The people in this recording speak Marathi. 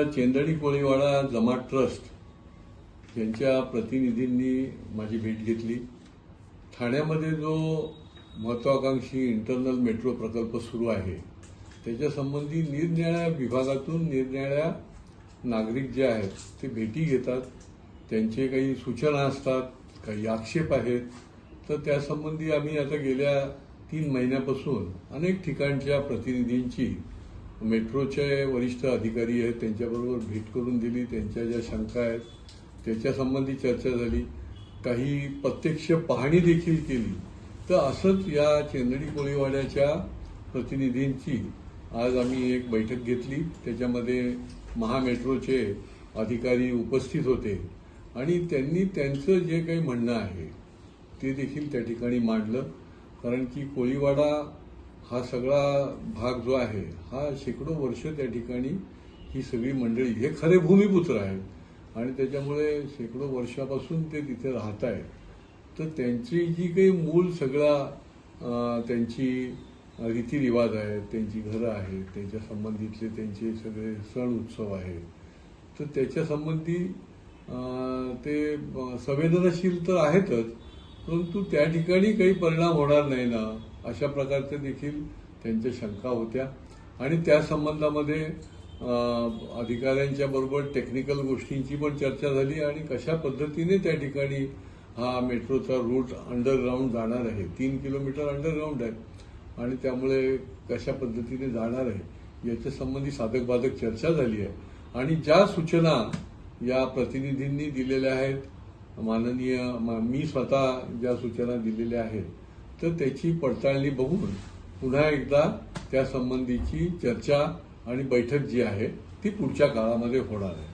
चेंदडी कोळीवाडा जमात ट्रस्ट यांच्या प्रतिनिधींनी माझी भेट घेतली। ठाण्यामध्ये जो महत्वाकांक्षी इंटरनल मेट्रो प्रकल्प सुरू आहे त्याच्या संबंधी निरनिराळ्या विभागातून निरनिराळ्या नागरिक जे आहेत ते भेटी घेतात, त्यांचे काही सूचना असतात, काही आक्षेप आहेत। तर त्यासंबंधी आम्ही आता गेल्या 3 महिन्यापासून अनेक ठिकाणच्या प्रतिनिधींची मेट्रोचे वरिष्ठ अधिकारी आहेत त्यांच्याबरोबर भेट करून दिली, त्यांच्या ज्या शंका आहेत त्याच्या संबंधी चर्चा झाली, काही प्रत्यक्ष पाहणी देखील केली। तर असंच या चेंदडी कोळीवाड्याच्या प्रतिनिधींची आज आम्ही एक बैठक घेतली। त्याच्यामध्ये महामेट्रोचे अधिकारी उपस्थित होते आणि त्यांनी त्यांचं जे काही म्हणणं आहे ते देखील त्या ठिकाणी मांडलं। कारण की कोळीवाडा हा सगळा भाग जो आहे हा शेकडो वर्ष त्या ठिकाणी ही सगळी मंडळी हे खरे भूमिपुत्र आहेत आणि त्याच्यामुळे शेकडो वर्षापासून ते तिथे राहत आहेत। तर त्यांची जी काही मूळ सगळा त्यांची रीतिरिवाज आहेत, त्यांची घरं आहेत, त्यांच्या संबंधितले त्यांचे सगळे सण उत्सव आहेत, तर त्याच्या संबंधी ते संवेदनशील तर आहेतच, परंतु त्या ठिकाणी काही परिणाम होणार नाही ना अशा प्रकारच्या देखील त्यांच्या शंका होत्या। आणि त्या संबंधामध्ये अधिकाऱ्यांच्या बरोबर टेक्निकल गोष्टींची पण चर्चा झाली आणि कशा पद्धतीने त्या ठिकाणी हा मेट्रोचा रूट अंडरग्राऊंड जाणार आहे, 3 किलोमीटर अंडरग्राऊंड आहे आणि त्यामुळे कशा पद्धतीने जाणार आहे याच्या संबंधी साधक बाधक चर्चा झाली आहे। आणि ज्या सूचना या प्रतिनिधींनी दिलेल्या आहेत, माननीय मी स्वतः ज्या सूचना दिलेल्या आहेत, तर त्याची पडताळणी बघून पुन्हा एकदा त्या संबंधीची चर्चा आणि बैठक जी आहे ती पुढच्या काळामध्ये होणार आहे।